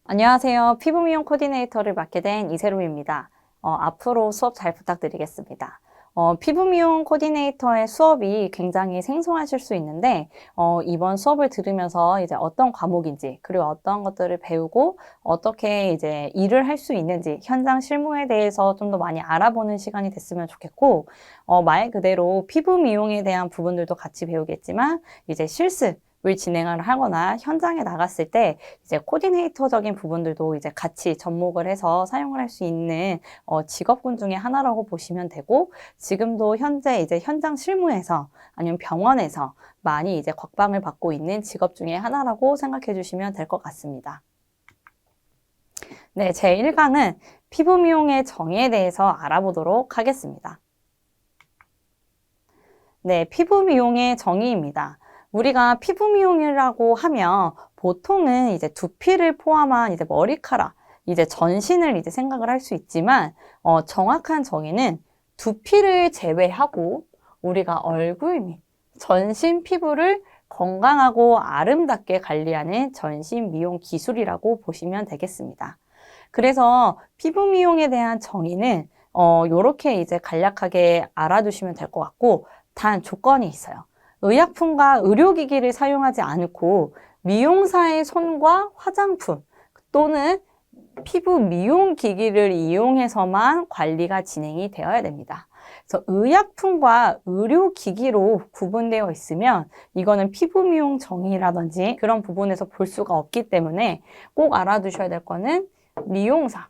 안녕하세요. 피부 미용 코디네이터를 맡게 된 이세롬입니다. 앞으로 수업 잘 부탁드리겠습니다. 피부 미용 코디네이터의 수업이 굉장히 생소하실 수 있는데, 이번 수업을 들으면서 이제 어떤 과목인지, 그리고 어떤 것들을 배우고, 어떻게 이제 일을 할 수 있는지, 현장 실무에 대해서 좀 더 많이 알아보는 시간이 됐으면 좋겠고, 말 그대로 피부 미용에 대한 부분들도 같이 배우겠지만, 이제 실습, 을 진행을 하거나 현장에 나갔을 때 이제 코디네이터적인 부분들도 이제 같이 접목을 해서 사용을 할 수 있는 직업군 중에 하나라고 보시면 되고, 지금도 현재 이제 현장 실무에서 아니면 병원에서 많이 이제 곽방을 받고 있는 직업 중에 하나라고 생각해 주시면 될 것 같습니다. 네, 제 1강은 피부 미용의 정의에 대해서 알아보도록 하겠습니다. 네, 피부 미용의 정의입니다. 우리가 피부 미용이라고 하면 보통은 이제 두피를 포함한 이제 머리카락, 이제 전신을 이제 생각을 할 수 있지만, 정확한 정의는 두피를 제외하고 우리가 얼굴 및 전신 피부를 건강하고 아름답게 관리하는 전신 미용 기술이라고 보시면 되겠습니다. 그래서 피부 미용에 대한 정의는 요렇게 이제 간략하게 알아두시면 될 것 같고, 단 조건이 있어요. 의약품과 의료기기를 사용하지 않고 미용사의 손과 화장품 또는 피부 미용기기를 이용해서만 관리가 진행이 되어야 됩니다. 그래서 의약품과 의료기기로 구분되어 있으면 이거는 피부 미용 정의라든지 그런 부분에서 볼 수가 없기 때문에 꼭 알아두셔야 될 거는 미용사,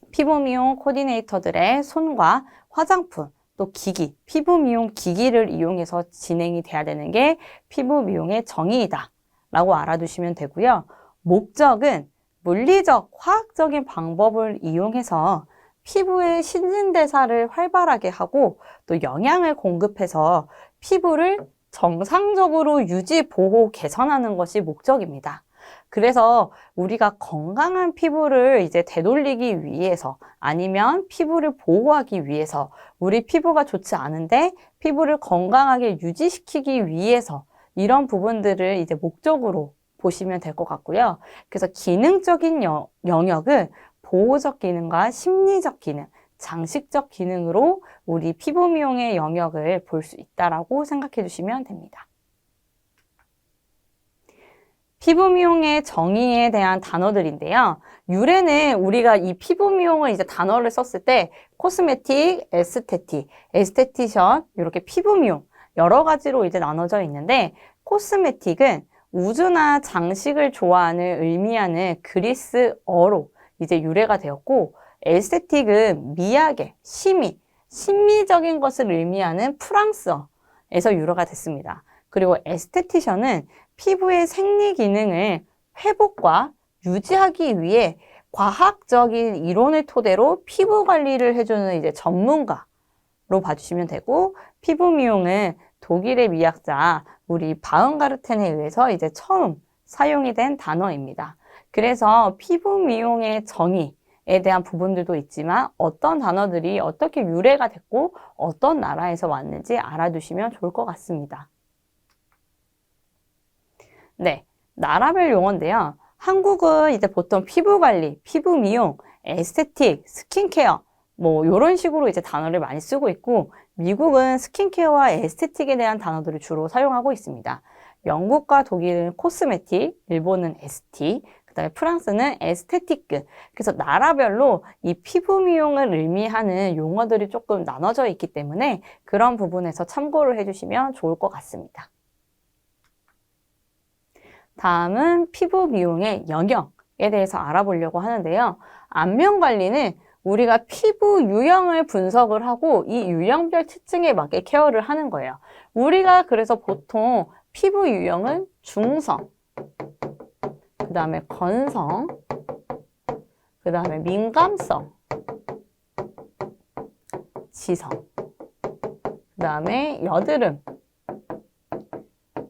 피부 미용 코디네이터들의 손과 화장품, 또 기기, 피부 미용 기기를 이용해서 진행이 돼야 되는 게 피부 미용의 정의이다 라고 알아두시면 되고요. 목적은 물리적, 화학적인 방법을 이용해서 피부의 신진대사를 활발하게 하고 또 영양을 공급해서 피부를 정상적으로 유지, 보호, 개선하는 것이 목적입니다. 그래서 우리가 건강한 피부를 이제 되돌리기 위해서 아니면 피부를 보호하기 위해서 우리 피부가 좋지 않은데 피부를 건강하게 유지시키기 위해서 이런 부분들을 이제 목적으로 보시면 될 것 같고요. 그래서 기능적인 영역은 보호적 기능과 심리적 기능, 장식적 기능으로 우리 피부 미용의 영역을 볼 수 있다라고 생각해 주시면 됩니다. 피부 미용의 정의에 대한 단어들인데요. 유래는 우리가 이 피부 미용을 이제 단어를 썼을 때 코스메틱, 에스테틱, 에스테티션 이렇게 피부 미용 여러 가지로 이제 나눠져 있는데 코스메틱은 우주나 장식을 좋아하는 의미하는 그리스어로 이제 유래가 되었고 에스테틱은 미학의 심미, 심미적인 것을 의미하는 프랑스어에서 유래가 됐습니다. 그리고 에스테티션은 피부의 생리 기능을 회복과 유지하기 위해 과학적인 이론을 토대로 피부 관리를 해주는 이제 전문가로 봐주시면 되고, 피부 미용은 독일의 미학자 우리 바움가르텐에 의해서 이제 처음 사용이 된 단어입니다. 그래서 피부 미용의 정의에 대한 부분들도 있지만 어떤 단어들이 어떻게 유래가 됐고 어떤 나라에서 왔는지 알아두시면 좋을 것 같습니다. 네, 나라별 용어인데요. 한국은 이제 보통 피부 관리, 피부 미용, 에스테틱, 스킨케어 뭐 이런 식으로 이제 단어를 많이 쓰고 있고 미국은 스킨케어와 에스테틱에 대한 단어들을 주로 사용하고 있습니다. 영국과 독일은 코스메틱, 일본은 에스티, 그다음에 프랑스는 에스테티크. 그래서 나라별로 이 피부 미용을 의미하는 용어들이 조금 나눠져 있기 때문에 그런 부분에서 참고를 해주시면 좋을 것 같습니다. 다음은 피부 미용의 영역에 대해서 알아보려고 하는데요. 안면 관리는 우리가 피부 유형을 분석을 하고 이 유형별 특징에 맞게 케어를 하는 거예요. 우리가 그래서 보통 피부 유형은 중성, 그 다음에 건성, 그 다음에 민감성, 지성, 그 다음에 여드름,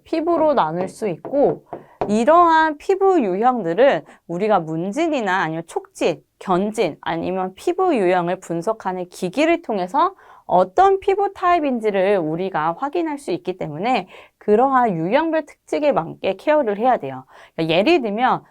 피부로 나눌 수 있고 이러한 피부 유형들은 우리가 문진이나 아니면 촉진, 견진 아니면 피부 유형을 분석하는 기기를 통해서 어떤 피부 타입인지를 우리가 확인할 수 있기 때문에 그러한 유형별 특징에 맞게 케어를 해야 돼요. 예를 들면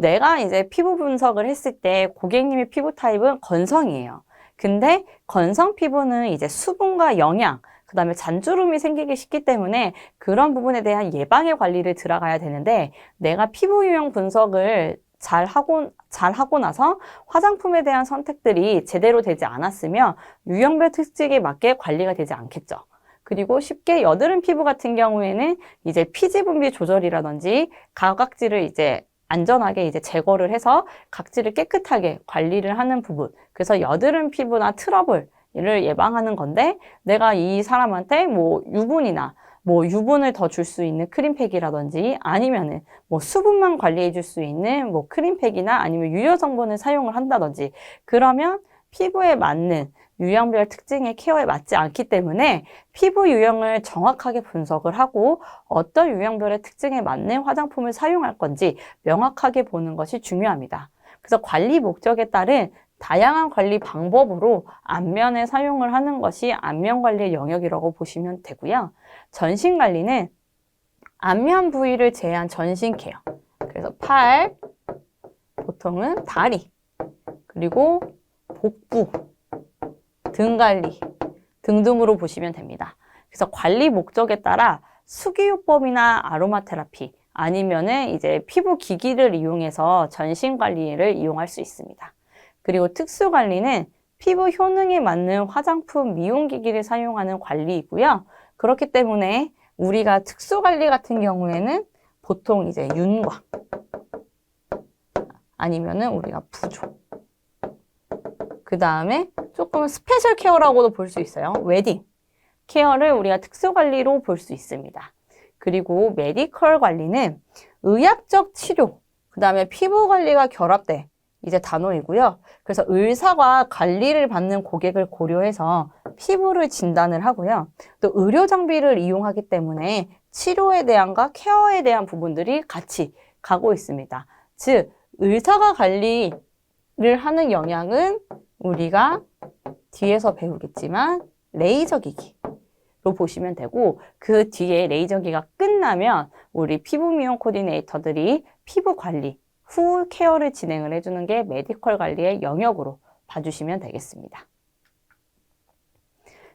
내가 이제 피부 분석을 했을 때 고객님의 피부 타입은 건성이에요. 근데 건성 피부는 이제 수분과 영양, 그 다음에 잔주름이 생기기 쉽기 때문에 그런 부분에 대한 예방의 관리를 들어가야 되는데 내가 피부 유형 분석을 잘 하고 나서 화장품에 대한 선택들이 제대로 되지 않았으면 유형별 특징에 맞게 관리가 되지 않겠죠. 그리고 쉽게 여드름 피부 같은 경우에는 이제 피지 분비 조절이라든지 가각질을 이제 안전하게 이제 제거를 해서 각질을 깨끗하게 관리를 하는 부분. 그래서 여드름 피부나 트러블을 예방하는 건데 내가 이 사람한테 뭐 유분이나 뭐 유분을 더 줄 수 있는 크림팩이라든지 아니면은 뭐 수분만 관리해 줄 수 있는 뭐 크림팩이나 아니면 유효 성분을 사용을 한다든지 그러면 피부에 맞는 유형별 특징의 케어에 맞지 않기 때문에 피부 유형을 정확하게 분석을 하고 어떤 유형별의 특징에 맞는 화장품을 사용할 건지 명확하게 보는 것이 중요합니다. 그래서 관리 목적에 따른 다양한 관리 방법으로 안면에 사용을 하는 것이 안면 관리의 영역이라고 보시면 되고요. 전신 관리는 안면 부위를 제외한 전신 케어. 그래서 팔, 보통은 다리, 그리고 복부, 등 관리 등등으로 보시면 됩니다. 그래서 관리 목적에 따라 수기요법이나 아로마 테라피 아니면은 이제 피부 기기를 이용해서 전신 관리를 이용할 수 있습니다. 그리고 특수 관리는 피부 효능에 맞는 화장품 미용기기를 사용하는 관리이고요. 그렇기 때문에 우리가 특수 관리 같은 경우에는 보통 이제 윤곽 아니면은 우리가 부조 그 다음에 조금 스페셜 케어라고도 볼 수 있어요. 웨딩 케어를 우리가 특수 관리로 볼 수 있습니다. 그리고 메디컬 관리는 의학적 치료, 그 다음에 피부 관리가 결합된 이제 단어이고요. 그래서 의사가 관리를 받는 고객을 고려해서 피부를 진단을 하고요. 또 의료 장비를 이용하기 때문에 치료에 대한과 케어에 대한 부분들이 같이 가고 있습니다. 즉, 의사가 관리를 하는 영역은 우리가 뒤에서 배우겠지만 레이저 기기로 보시면 되고 그 뒤에 레이저 기기가 끝나면 우리 피부 미용 코디네이터들이 피부 관리 후 케어를 진행을 해주는 게 메디컬 관리의 영역으로 봐주시면 되겠습니다.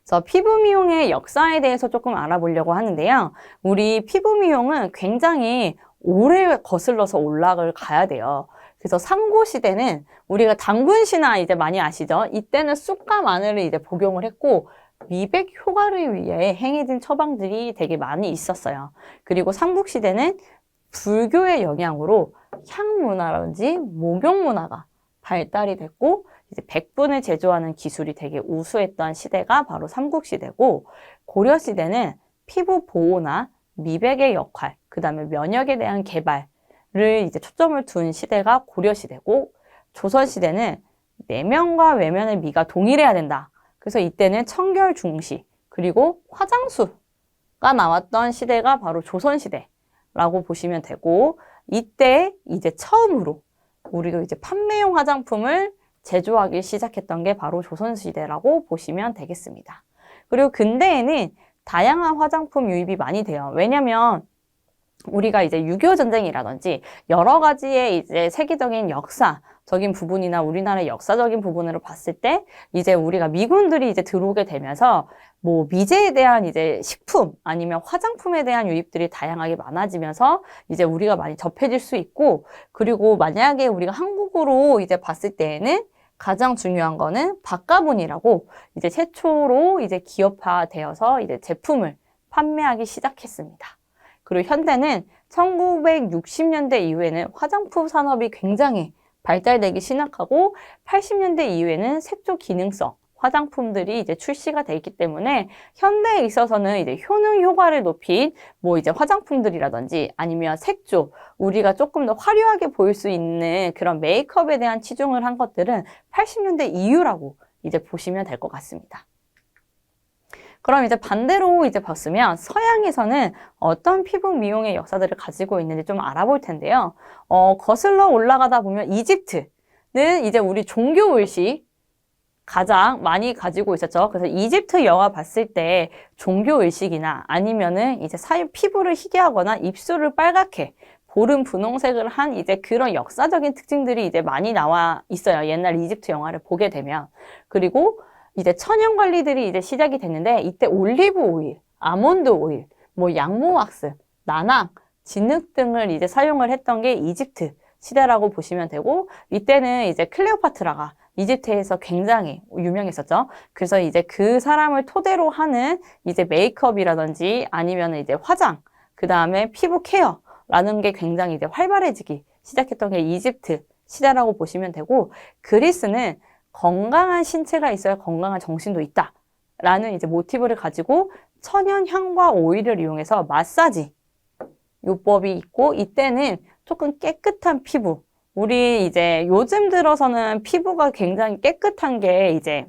그래서 피부 미용의 역사에 대해서 조금 알아보려고 하는데요. 우리 피부 미용은 굉장히 오래 거슬러서 올라갈 가야 돼요. 그래서 상고시대는 우리가 당군신화 이제 많이 아시죠? 이때는 쑥과 마늘을 이제 복용을 했고 미백 효과를 위해 행해진 처방들이 되게 많이 있었어요. 그리고 삼국시대는 불교의 영향으로 향문화라든지 목욕문화가 발달이 됐고 이제 백분을 제조하는 기술이 되게 우수했던 시대가 바로 삼국시대고 고려시대는 피부 보호나 미백의 역할, 그 다음에 면역에 대한 개발을 이제 초점을 둔 시대가 고려시대고 조선시대는 내면과 외면의 미가 동일해야 된다. 그래서 이때는 청결 중시 그리고 화장수가 나왔던 시대가 바로 조선시대라고 보시면 되고 이때 이제 처음으로 우리가 이제 판매용 화장품을 제조하기 시작했던 게 바로 조선시대라고 보시면 되겠습니다. 그리고 근대에는 다양한 화장품 유입이 많이 돼요. 왜냐면 우리가 이제 6.25 전쟁이라든지 여러 가지의 이제 세계적인 역사적인 부분이나 우리나라의 역사적인 부분으로 봤을 때 이제 우리가 미군들이 이제 들어오게 되면서 뭐 미제에 대한 이제 식품 아니면 화장품에 대한 유입들이 다양하게 많아지면서 이제 우리가 많이 접해질 수 있고 그리고 만약에 우리가 한국으로 이제 봤을 때에는 가장 중요한 거는 박가분이라고 이제 최초로 이제 기업화되어서 이제 제품을 판매하기 시작했습니다. 그리고 현대는 1960년대 이후에는 화장품 산업이 굉장히 발달되기 시작하고 80년대 이후에는 색조 기능성 화장품들이 이제 출시가 돼 있기 때문에 현대에 있어서는 이제 효능 효과를 높인 뭐 이제 화장품들이라든지 아니면 색조 우리가 조금 더 화려하게 보일 수 있는 그런 메이크업에 대한 치중을 한 것들은 80년대 이후라고 이제 보시면 될 것 같습니다. 그럼 이제 반대로 이제 봤으면 서양에서는 어떤 피부 미용의 역사들을 가지고 있는지 좀 알아볼 텐데요. 거슬러 올라가다 보면 이집트는 이제 우리 종교 의식 가장 많이 가지고 있었죠. 그래서 이집트 영화 봤을 때 종교 의식이나 아니면은 이제 피부를 희게 하거나 입술을 빨갛게 고른 분홍색을 한 이제 그런 역사적인 특징들이 이제 많이 나와 있어요. 옛날 이집트 영화를 보게 되면. 그리고 이제 천연 관리들이 이제 시작이 됐는데 이때 올리브 오일, 아몬드 오일, 뭐 양모 왁스, 나낙, 진흙 등을 이제 사용을 했던 게 이집트 시대라고 보시면 되고 이때는 이제 클레오파트라가 이집트에서 굉장히 유명했었죠. 그래서 이제 그 사람을 토대로 하는 이제 메이크업이라든지 아니면 이제 화장, 그 다음에 피부 케어라는 게 굉장히 이제 활발해지기 시작했던 게 이집트 시대라고 보시면 되고 그리스는 건강한 신체가 있어야 건강한 정신도 있다. 라는 이제 모티브를 가지고 천연 향과 오일을 이용해서 마사지 요법이 있고 이때는 조금 깨끗한 피부 우리 이제 요즘 들어서는 피부가 굉장히 깨끗한 게 이제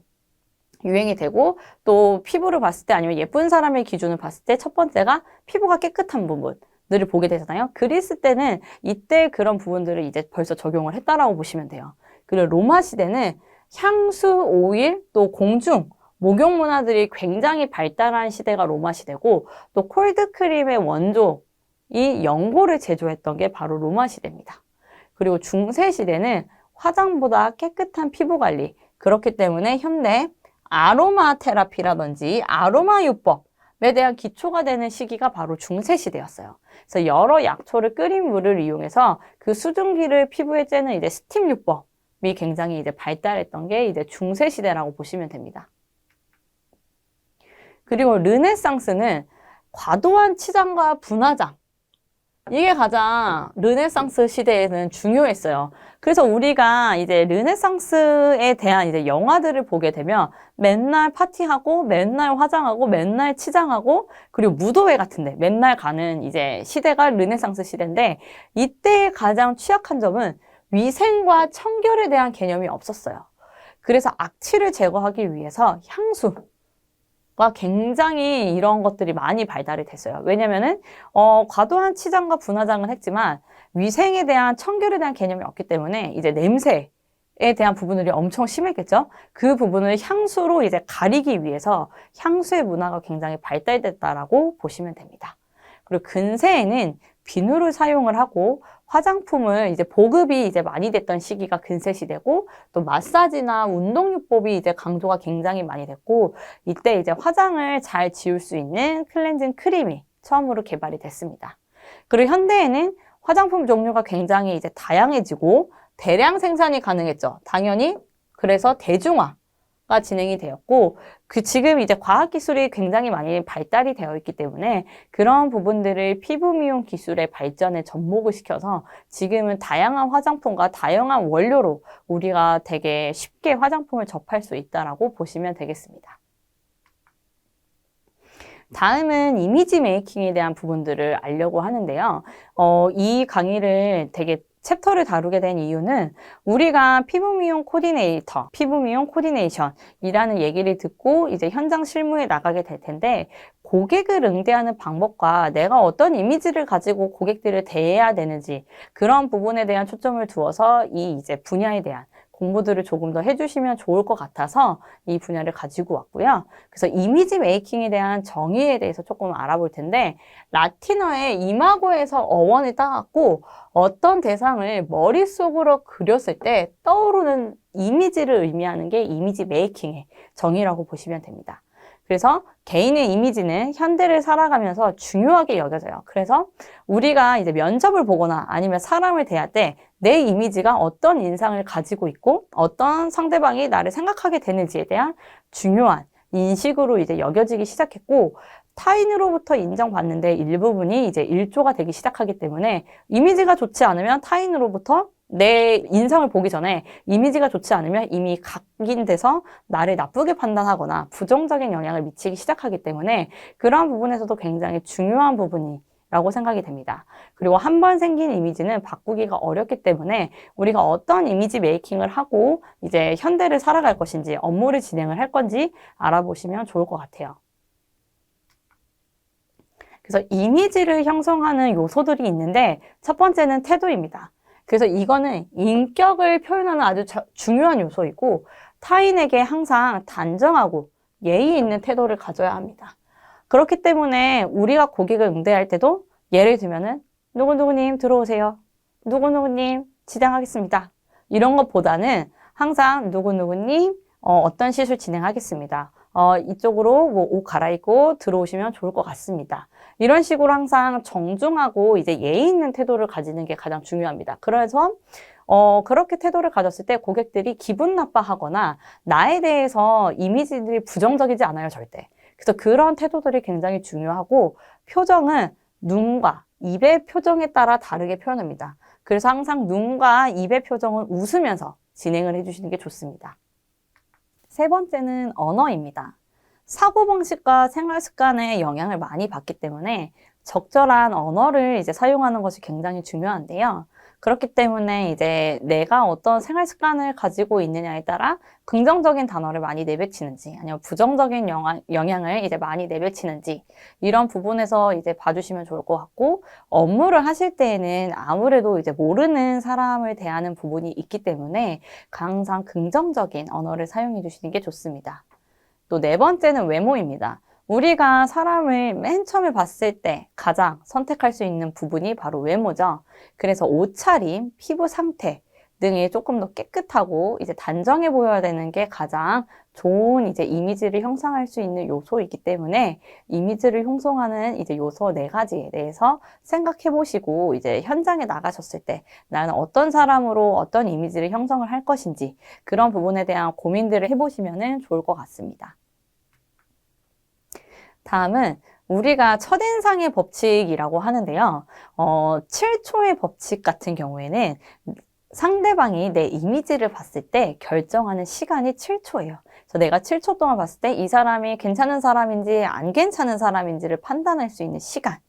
유행이 되고 또 피부를 봤을 때 아니면 예쁜 사람의 기준을 봤을 때 첫 번째가 피부가 깨끗한 부분들을 보게 되잖아요. 그리스 때는 이때 그런 부분들을 이제 벌써 적용을 했다라고 보시면 돼요. 그리고 로마 시대는 향수, 오일, 또 공중, 목욕 문화들이 굉장히 발달한 시대가 로마 시대고 또 콜드크림의 원조 이 연고를 제조했던 게 바로 로마 시대입니다. 그리고 중세 시대는 화장보다 깨끗한 피부 관리 그렇기 때문에 현대 아로마 테라피라든지 아로마 요법에 대한 기초가 되는 시기가 바로 중세 시대였어요. 그래서 여러 약초를 끓인 물을 이용해서 그 수증기를 피부에 쬐는 이제 스팀 요법이 굉장히 이제 발달했던 게 이제 중세 시대라고 보시면 됩니다. 그리고 르네상스는 과도한 치장과 분화장 이게 가장 르네상스 시대에는 중요했어요. 그래서 우리가 이제 르네상스에 대한 이제 영화들을 보게 되면 맨날 파티하고 맨날 화장하고 맨날 치장하고 그리고 무도회 같은데 맨날 가는 이제 시대가 르네상스 시대인데 이때 가장 취약한 점은 위생과 청결에 대한 개념이 없었어요. 그래서 악취를 제거하기 위해서 향수가 굉장히 이런 것들이 많이 발달이 됐어요. 왜냐면은 과도한 치장과 분화장은 했지만 위생에 대한 청결에 대한 개념이 없기 때문에 이제 냄새에 대한 부분들이 엄청 심했겠죠. 그 부분을 향수로 이제 가리기 위해서 향수의 문화가 굉장히 발달됐다라고 보시면 됩니다. 그리고 근세에는 비누를 사용을 하고 화장품을 이제 보급이 이제 많이 됐던 시기가 근세 시대고 또 마사지나 운동요법이 이제 강조가 굉장히 많이 됐고 이때 이제 화장을 잘 지울 수 있는 클렌징 크림이 처음으로 개발이 됐습니다. 그리고 현대에는 화장품 종류가 굉장히 이제 다양해지고 대량 생산이 가능했죠. 당연히 그래서 대중화가 진행이 되었고 지금 이제 과학기술이 굉장히 많이 발달이 되어 있기 때문에 그런 부분들을 피부 미용 기술의 발전에 접목을 시켜서 지금은 다양한 화장품과 다양한 원료로 우리가 되게 쉽게 화장품을 접할 수 있다라고 보시면 되겠습니다. 다음은 이미지 메이킹에 대한 부분들을 알려고 하는데요. 이 강의를 되게 챕터를 다루게 된 이유는 우리가 피부 미용 코디네이터, 피부 미용 코디네이션이라는 얘기를 듣고 이제 현장 실무에 나가게 될 텐데 고객을 응대하는 방법과 내가 어떤 이미지를 가지고 고객들을 대해야 되는지 그런 부분에 대한 초점을 두어서 이 이제 분야에 대한 공부들을 조금 더 해주시면 좋을 것 같아서 이 분야를 가지고 왔고요. 그래서 이미지 메이킹에 대한 정의에 대해서 조금 알아볼 텐데 라틴어의 이마고에서 어원을 따갖고 어떤 대상을 머릿속으로 그렸을 때 떠오르는 이미지를 의미하는 게 이미지 메이킹의 정의라고 보시면 됩니다. 그래서 개인의 이미지는 현대를 살아가면서 중요하게 여겨져요. 그래서 우리가 이제 면접을 보거나 아니면 사람을 대할 때 내 이미지가 어떤 인상을 가지고 있고 어떤 상대방이 나를 생각하게 되는지에 대한 중요한 인식으로 이제 여겨지기 시작했고 타인으로부터 인정받는데 일부분이 이제 일조가 되기 시작하기 때문에 이미지가 좋지 않으면 타인으로부터 내 인상을 보기 전에 이미지가 좋지 않으면 이미 각인돼서 나를 나쁘게 판단하거나 부정적인 영향을 미치기 시작하기 때문에 그러한 부분에서도 굉장히 중요한 부분이라고 생각이 됩니다. 그리고 한 번 생긴 이미지는 바꾸기가 어렵기 때문에 우리가 어떤 이미지 메이킹을 하고 이제 현대를 살아갈 것인지 업무를 진행을 할 건지 알아보시면 좋을 것 같아요. 그래서 이미지를 형성하는 요소들이 있는데 첫 번째는 태도입니다. 그래서 이거는 인격을 표현하는 아주 중요한 요소이고 타인에게 항상 단정하고 예의 있는 태도를 가져야 합니다. 그렇기 때문에 우리가 고객을 응대할 때도 예를 들면은 누구누구님 들어오세요. 누구누구님 진행하겠습니다. 이런 것보다는 항상 누구누구님 어떤 시술 진행하겠습니다. 이쪽으로 뭐 옷 갈아입고 들어오시면 좋을 것 같습니다. 이런 식으로 항상 정중하고 이제 예의 있는 태도를 가지는 게 가장 중요합니다. 그래서 그렇게 태도를 가졌을 때 고객들이 기분 나빠하거나 나에 대해서 이미지들이 부정적이지 않아요, 절대. 그래서 그런 태도들이 굉장히 중요하고 표정은 눈과 입의 표정에 따라 다르게 표현합니다. 그래서 항상 눈과 입의 표정은 웃으면서 진행을 해주시는 게 좋습니다. 세 번째는 언어입니다. 사고방식과 생활습관에 영향을 많이 받기 때문에 적절한 언어를 이제 사용하는 것이 굉장히 중요한데요. 그렇기 때문에 이제 내가 어떤 생활습관을 가지고 있느냐에 따라 긍정적인 단어를 많이 내뱉치는지 아니면 부정적인 영향을 이제 많이 내뱉치는지 이런 부분에서 이제 봐주시면 좋을 것 같고, 업무를 하실 때에는 아무래도 이제 모르는 사람을 대하는 부분이 있기 때문에 항상 긍정적인 언어를 사용해 주시는 게 좋습니다. 또 네 번째는 외모입니다. 우리가 사람을 맨 처음에 봤을 때 가장 선택할 수 있는 부분이 바로 외모죠. 그래서 옷차림, 피부 상태 등이 조금 더 깨끗하고 이제 단정해 보여야 되는 게 가장 좋은 이제 이미지를 형성할 수 있는 요소이기 때문에 이미지를 형성하는 이제 요소 네 가지에 대해서 생각해 보시고 이제 현장에 나가셨을 때 나는 어떤 사람으로 어떤 이미지를 형성을 할 것인지 그런 부분에 대한 고민들을 해보시면 좋을 것 같습니다. 다음은 우리가 첫인상의 법칙이라고 하는데요. 7초의 법칙 같은 경우에는 상대방이 내 이미지를 봤을 때 결정하는 시간이 7초예요. 그래서 내가 7초 동안 봤을 때 이 사람이 괜찮은 사람인지 안 괜찮은 사람인지를 판단할 수 있는 시간이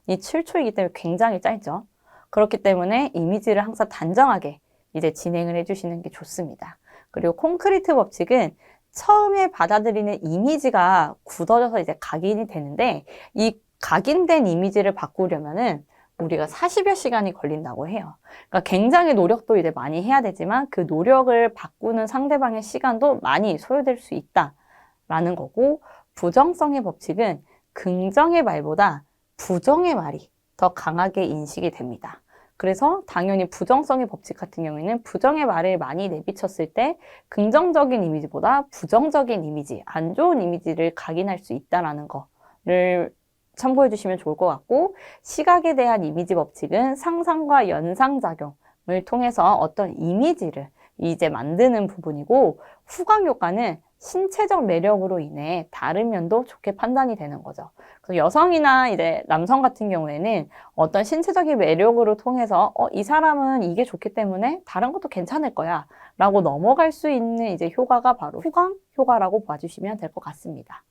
7초이기 때문에 굉장히 짧죠. 그렇기 때문에 이미지를 항상 단정하게 이제 진행을 해주시는 게 좋습니다. 그리고 콘크리트 법칙은 처음에 받아들이는 이미지가 굳어져서 이제 각인이 되는데 이 각인된 이미지를 바꾸려면은 우리가 40여 시간이 걸린다고 해요. 그러니까 굉장히 노력도 이제 많이 해야 되지만 그 노력을 바꾸는 상대방의 시간도 많이 소요될 수 있다라는 거고, 부정성의 법칙은 긍정의 말보다 부정의 말이 더 강하게 인식이 됩니다. 그래서 당연히 부정성의 법칙 같은 경우에는 부정의 말을 많이 내비쳤을 때 긍정적인 이미지보다 부정적인 이미지, 안 좋은 이미지를 각인할 수 있다는 거를 참고해 주시면 좋을 것 같고, 시각에 대한 이미지 법칙은 상상과 연상작용을 통해서 어떤 이미지를 이제 만드는 부분이고, 후광 효과는 신체적 매력으로 인해 다른 면도 좋게 판단이 되는 거죠. 그래서 여성이나 이제 남성 같은 경우에는 어떤 신체적인 매력으로 통해서 이 사람은 이게 좋기 때문에 다른 것도 괜찮을 거야 라고 넘어갈 수 있는 이제 효과가 바로 후광 효과라고 봐주시면 될 것 같습니다.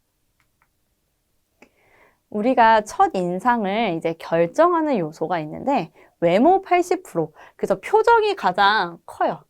우리가 첫 인상을 이제 결정하는 요소가 있는데 외모 80%, 그래서 표정이 가장 커요.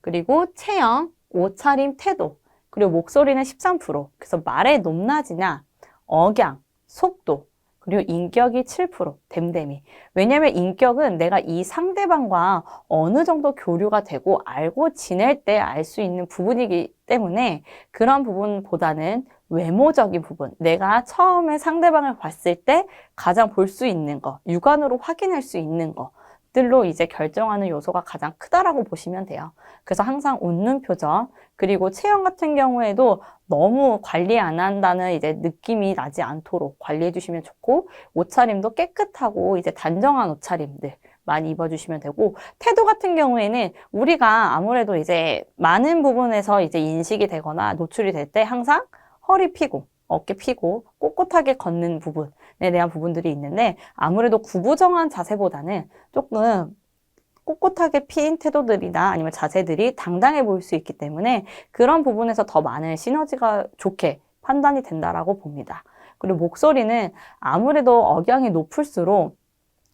그리고 체형, 옷차림, 태도, 그리고 목소리는 13%, 그래서 말의 높낮이나 억양, 속도, 그리고 인격이 7%, 댐댐이. 왜냐면 인격은 내가 이 상대방과 어느 정도 교류가 되고 알고 지낼 때 알 수 있는 부분이기 때문에 그런 부분보다는 외모적인 부분, 내가 처음에 상대방을 봤을 때 가장 볼 수 있는 거, 육안으로 확인할 수 있는 것들로 이제 결정하는 요소가 가장 크다라고 보시면 돼요. 그래서 항상 웃는 표정, 그리고 체형 같은 경우에도 너무 관리 안 한다는 이제 느낌이 나지 않도록 관리해 주시면 좋고, 옷차림도 깨끗하고 이제 단정한 옷차림들 많이 입어주시면 되고, 태도 같은 경우에는 우리가 아무래도 이제 많은 부분에서 이제 인식이 되거나 노출이 될 때 항상 허리 펴고 어깨 펴고 꼿꼿하게 걷는 부분에 대한 부분들이 있는데, 아무래도 구부정한 자세보다는 조금 꼿꼿하게 핀 태도들이나 아니면 자세들이 당당해 보일 수 있기 때문에 그런 부분에서 더 많은 시너지가 좋게 판단이 된다라고 봅니다. 그리고 목소리는 아무래도 억양이 높을수록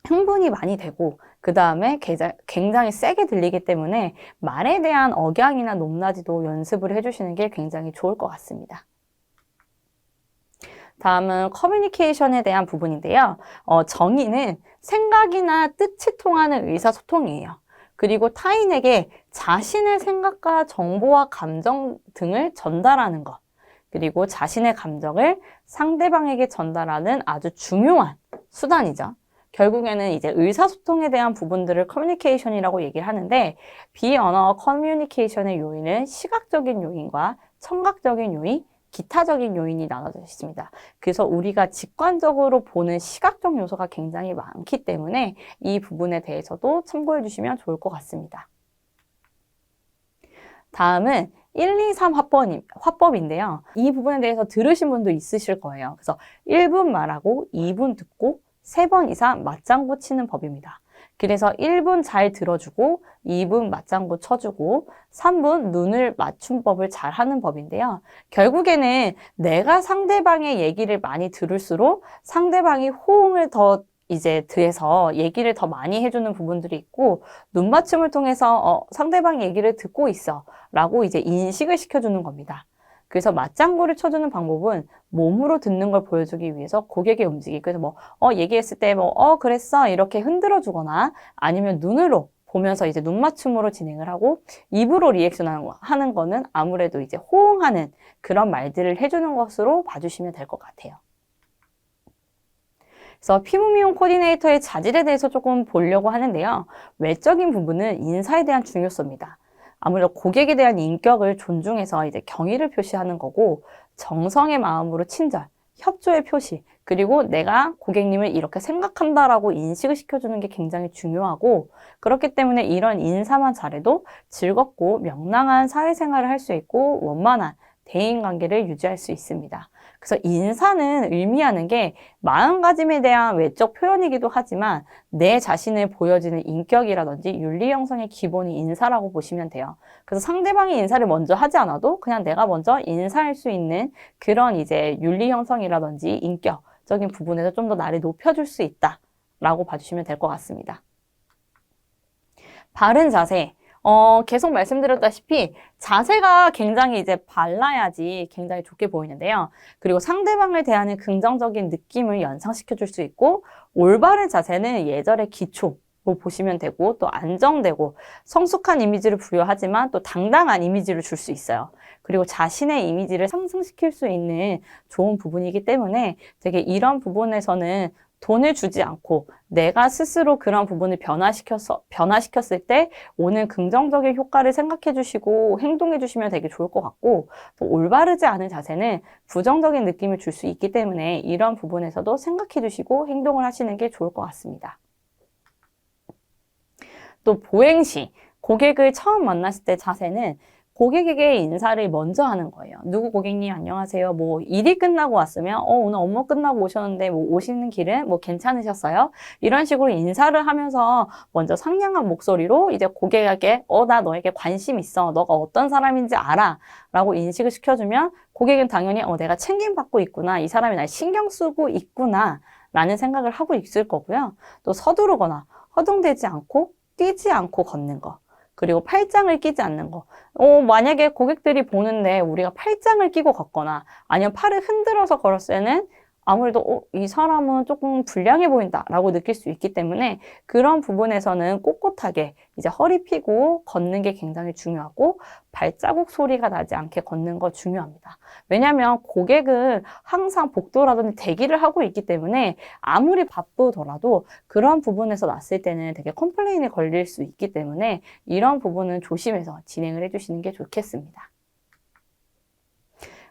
흥분이 많이 되고 그 다음에 굉장히 세게 들리기 때문에 말에 대한 억양이나 높낮이도 연습을 해주시는 게 굉장히 좋을 것 같습니다. 다음은 커뮤니케이션에 대한 부분인데요. 정의는 생각이나 뜻이 통하는 의사소통이에요. 그리고 타인에게 자신의 생각과 정보와 감정 등을 전달하는 것, 그리고 자신의 감정을 상대방에게 전달하는 아주 중요한 수단이죠. 결국에는 이제 의사소통에 대한 부분들을 커뮤니케이션이라고 얘기를 하는데, 비언어 커뮤니케이션의 요인은 시각적인 요인과 청각적인 요인, 기타적인 요인이 나눠져 있습니다. 그래서 우리가 직관적으로 보는 시각적 요소가 굉장히 많기 때문에 이 부분에 대해서도 참고해 주시면 좋을 것 같습니다. 다음은 1, 2, 3 화법인데요. 이 부분에 대해서 들으신 분도 있으실 거예요. 그래서 1분 말하고 2분 듣고 3번 이상 맞장구 치는 법입니다. 그래서 1분 잘 들어주고 2분 맞장구 쳐주고 3분 눈을 맞춤법을 잘 하는 법인데요. 결국에는 내가 상대방의 얘기를 많이 들을수록 상대방이 호응을 더 이제 더해서 얘기를 더 많이 해주는 부분들이 있고, 눈 맞춤을 통해서 상대방 얘기를 듣고 있어 라고 이제 인식을 시켜주는 겁니다. 그래서 맞장구를 쳐주는 방법은 몸으로 듣는 걸 보여주기 위해서 고객의 움직임, 그래서 얘기했을 때 그랬어 이렇게 흔들어 주거나, 아니면 눈으로 보면서 이제 눈 맞춤으로 진행을 하고, 입으로 리액션 하는 거는 아무래도 이제 호응하는 그런 말들을 해주는 것으로 봐주시면 될 것 같아요. 그래서 피부 미용 코디네이터의 자질에 대해서 조금 보려고 하는데요. 외적인 부분은 인사에 대한 중요성입니다. 아무래도 고객에 대한 인격을 존중해서 이제 경의를 표시하는 거고, 정성의 마음으로 친절, 협조의 표시, 그리고 내가 고객님을 이렇게 생각한다라고 인식을 시켜주는 게 굉장히 중요하고, 그렇기 때문에 이런 인사만 잘해도 즐겁고 명랑한 사회생활을 할 수 있고 원만한 대인관계를 유지할 수 있습니다. 그래서 인사는 의미하는 게 마음가짐에 대한 외적 표현이기도 하지만 내 자신을 보여지는 인격이라든지 윤리 형성의 기본이 인사라고 보시면 돼요. 그래서 상대방이 인사를 먼저 하지 않아도 그냥 내가 먼저 인사할 수 있는 그런 이제 윤리 형성이라든지 인격적인 부분에서 좀 더 나를 높여줄 수 있다라고 봐주시면 될 것 같습니다. 바른 자세. 계속 말씀드렸다시피 자세가 굉장히 이제 발라야지 굉장히 좋게 보이는데요. 그리고 상대방을 대하는 긍정적인 느낌을 연상시켜 줄 수 있고, 올바른 자세는 예절의 기초로 보시면 되고, 또 안정되고 성숙한 이미지를 부여하지만 또 당당한 이미지를 줄 수 있어요. 그리고 자신의 이미지를 상승시킬 수 있는 좋은 부분이기 때문에 되게 이런 부분에서는 돈을 주지 않고 내가 스스로 그런 부분을 변화시켰을 때 오는 긍정적인 효과를 생각해 주시고 행동해 주시면 되게 좋을 것 같고, 또 올바르지 않은 자세는 부정적인 느낌을 줄 수 있기 때문에 이런 부분에서도 생각해 주시고 행동을 하시는 게 좋을 것 같습니다. 또 보행시, 고객을 처음 만났을 때 자세는 고객에게 인사를 먼저 하는 거예요. 누구 고객님 안녕하세요. 일이 끝나고 왔으면 오늘 업무 끝나고 오셨는데 오시는 길은 괜찮으셨어요? 이런 식으로 인사를 하면서 먼저 상냥한 목소리로 이제 고객에게 나 너에게 관심 있어. 너가 어떤 사람인지 알아. 라고 인식을 시켜주면 고객은 당연히 내가 챙김받고 있구나. 이 사람이 날 신경 쓰고 있구나. 라는 생각을 하고 있을 거고요. 또 서두르거나 허둥대지 않고 뛰지 않고 걷는 거. 그리고 팔짱을 끼지 않는 거. 만약에 고객들이 보는데 우리가 팔짱을 끼고 걷거나 아니면 팔을 흔들어서 걸었을 때는 아무래도 이 사람은 조금 불량해 보인다라고 느낄 수 있기 때문에 그런 부분에서는 꼿꼿하게 이제 허리 펴고 걷는 게 굉장히 중요하고, 발자국 소리가 나지 않게 걷는 거 중요합니다. 왜냐하면 고객은 항상 복도라든지 대기를 하고 있기 때문에 아무리 바쁘더라도 그런 부분에서 났을 때는 되게 컴플레인이 걸릴 수 있기 때문에 이런 부분은 조심해서 진행을 해주시는 게 좋겠습니다.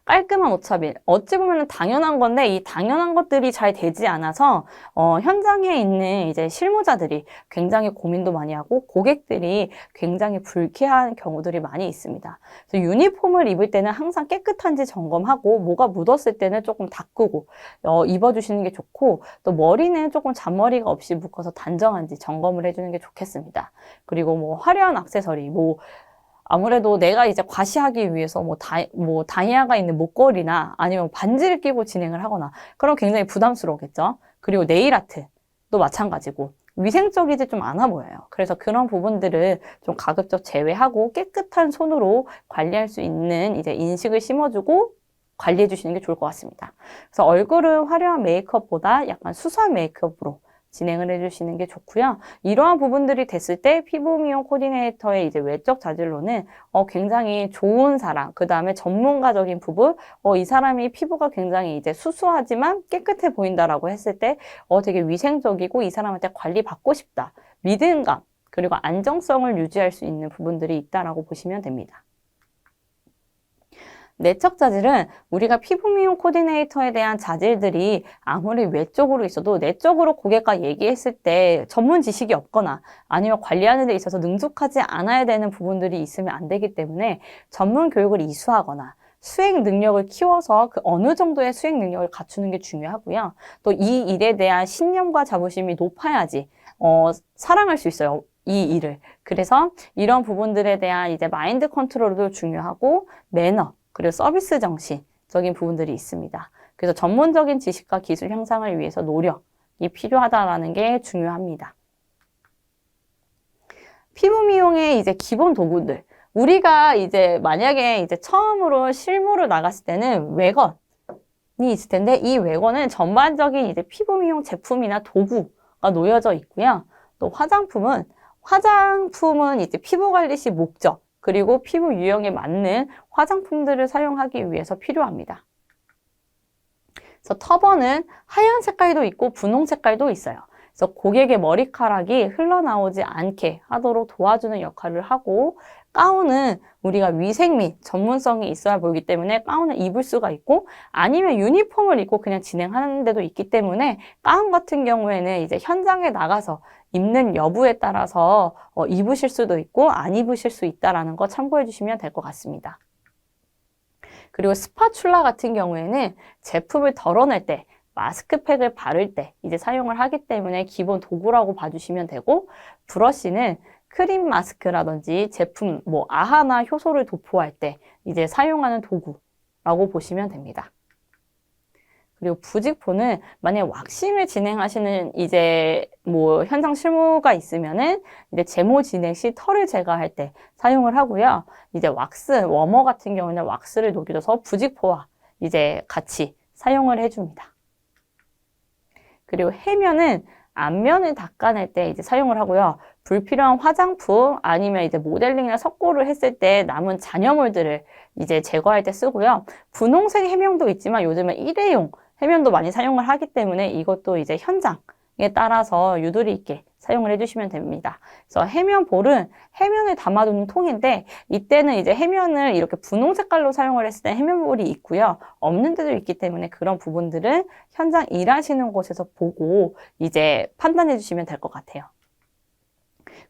깔끔한 오차빌. 어찌 보면 당연한 건데 이 당연한 것들이 잘 되지 않아서 현장에 있는 이제 실무자들이 굉장히 고민도 많이 하고 고객들이 굉장히 불쾌한 경우들이 많이 있습니다. 그래서 유니폼을 입을 때는 항상 깨끗한지 점검하고 뭐가 묻었을 때는 조금 닦고 입어주시는 게 좋고, 또 머리는 조금 잔머리가 없이 묶어서 단정한지 점검을 해주는 게 좋겠습니다. 그리고 화려한 액세서리, 아무래도 내가 이제 과시하기 위해서 다이아가 있는 목걸이나 아니면 반지를 끼고 진행을 하거나 그럼 굉장히 부담스러우겠죠. 그리고 네일 아트도 마찬가지고 위생적이지 좀 않아 보여요. 그래서 그런 부분들을 좀 가급적 제외하고 깨끗한 손으로 관리할 수 있는 이제 인식을 심어주고 관리해 주시는 게 좋을 것 같습니다. 그래서 얼굴은 화려한 메이크업보다 약간 수수한 메이크업으로 진행을 해주시는 게 좋고요. 이러한 부분들이 됐을 때 피부 미용 코디네이터의 이제 외적 자질로는 굉장히 좋은 사람, 그 다음에 전문가적인 부분, 이 사람이 피부가 굉장히 이제 수수하지만 깨끗해 보인다라고 했을 때 되게 위생적이고 이 사람한테 관리 받고 싶다. 믿음감, 그리고 안정성을 유지할 수 있는 부분들이 있다라고 보시면 됩니다. 내적 자질은 우리가 피부 미용 코디네이터에 대한 자질들이 아무리 외적으로 있어도 내적으로 고객과 얘기했을 때 전문 지식이 없거나 아니면 관리하는 데 있어서 능숙하지 않아야 되는 부분들이 있으면 안 되기 때문에 전문 교육을 이수하거나 수행 능력을 키워서 그 어느 정도의 수행 능력을 갖추는 게 중요하고요. 또 이 일에 대한 신념과 자부심이 높아야지 사랑할 수 있어요. 이 일을. 그래서 이런 부분들에 대한 이제 마인드 컨트롤도 중요하고 매너, 그리고 서비스 정신적인 부분들이 있습니다. 그래서 전문적인 지식과 기술 향상을 위해서 노력이 필요하다라는 게 중요합니다. 피부 미용의 이제 기본 도구들. 우리가 이제 만약에 이제 처음으로 실무를 나갔을 때는 외건이 있을 텐데 이 외건은 전반적인 이제 피부 미용 제품이나 도구가 놓여져 있고요. 또 화장품은 이제 피부 관리 시 목적, 그리고 피부 유형에 맞는 화장품들을 사용하기 위해서 필요합니다. 그래서 터번은 하얀 색깔도 있고 분홍 색깔도 있어요. 그래서 고객의 머리카락이 흘러나오지 않게 하도록 도와주는 역할을 하고, 가운은 우리가 위생 및 전문성이 있어야 보이기 때문에 가운을 입을 수가 있고, 아니면 유니폼을 입고 그냥 진행하는 데도 있기 때문에 가운 같은 경우에는 이제 현장에 나가서 입는 여부에 따라서 입으실 수도 있고 안 입으실 수 있다는 거 참고해 주시면 될 것 같습니다. 그리고 스파츌라 같은 경우에는 제품을 덜어낼 때 마스크팩을 바를 때 이제 사용을 하기 때문에 기본 도구라고 봐주시면 되고, 브러쉬는 크림 마스크라든지 제품 아하나 효소를 도포할 때 이제 사용하는 도구라고 보시면 됩니다. 그리고 부직포는 만약에 왁싱을 진행하시는 이제 현장 실무가 있으면은 이제 제모 진행 시 털을 제거할 때 사용을 하고요. 이제 워머 같은 경우는 왁스를 녹여서 부직포와 이제 같이 사용을 해줍니다. 그리고 해면은 앞면을 닦아낼 때 이제 사용을 하고요. 불필요한 화장품 아니면 이제 모델링이나 석고를 했을 때 남은 잔여물들을 이제 제거할 때 쓰고요. 분홍색 해명도 있지만 요즘은 일회용 해면도 많이 사용을 하기 때문에 이것도 이제 현장에 따라서 유도리 있게 사용을 해주시면 됩니다. 그래서 해면볼은 해면을 담아두는 통인데 이때는 이제 해면을 이렇게 분홍 색깔로 사용을 했을 때 해면볼이 있고요. 없는 데도 있기 때문에 그런 부분들은 현장 일하시는 곳에서 보고 이제 판단해 주시면 될 것 같아요.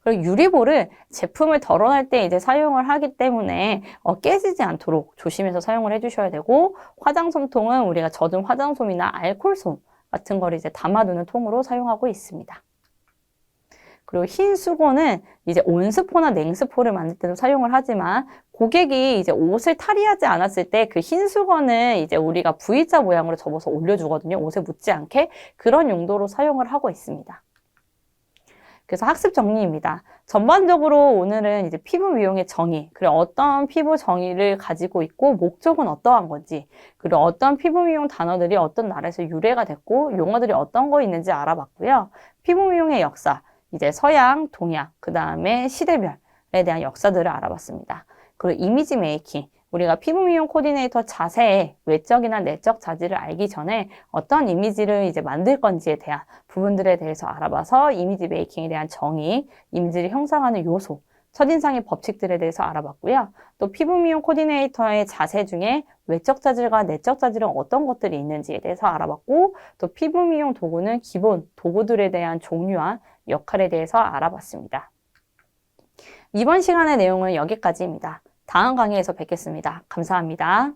그리고 유리볼을 제품을 덜어낼 때 이제 사용을 하기 때문에 깨지지 않도록 조심해서 사용을 해주셔야 되고, 화장솜통은 우리가 젖은 화장솜이나 알콜솜 같은 걸 이제 담아두는 통으로 사용하고 있습니다. 그리고 흰 수건은 이제 온스포나 냉스포를 만들 때도 사용을 하지만 고객이 이제 옷을 탈의하지 않았을 때 그 흰 수건은 이제 우리가 V자 모양으로 접어서 올려주거든요. 옷에 묻지 않게. 그런 용도로 사용을 하고 있습니다. 그래서 학습 정리입니다. 전반적으로 오늘은 이제 피부 미용의 정의, 그리고 어떤 피부 정의를 가지고 있고 목적은 어떠한 건지, 그리고 어떤 피부 미용 단어들이 어떤 나라에서 유래가 됐고 용어들이 어떤 거 있는지 알아봤고요. 피부 미용의 역사, 이제 서양, 동양, 그 다음에 시대별에 대한 역사들을 알아봤습니다. 그리고 이미지 메이킹, 우리가 피부 미용 코디네이터 자세의 외적이나 내적 자질을 알기 전에 어떤 이미지를 이제 만들 건지에 대한 부분들에 대해서 알아봐서 이미지 메이킹에 대한 정의, 이미지를 형성하는 요소, 첫인상의 법칙들에 대해서 알아봤고요. 또 피부 미용 코디네이터의 자세 중에 외적 자질과 내적 자질은 어떤 것들이 있는지에 대해서 알아봤고, 또 피부 미용 도구는 기본 도구들에 대한 종류와 역할에 대해서 알아봤습니다. 이번 시간의 내용은 여기까지입니다. 다음 강의에서 뵙겠습니다. 감사합니다.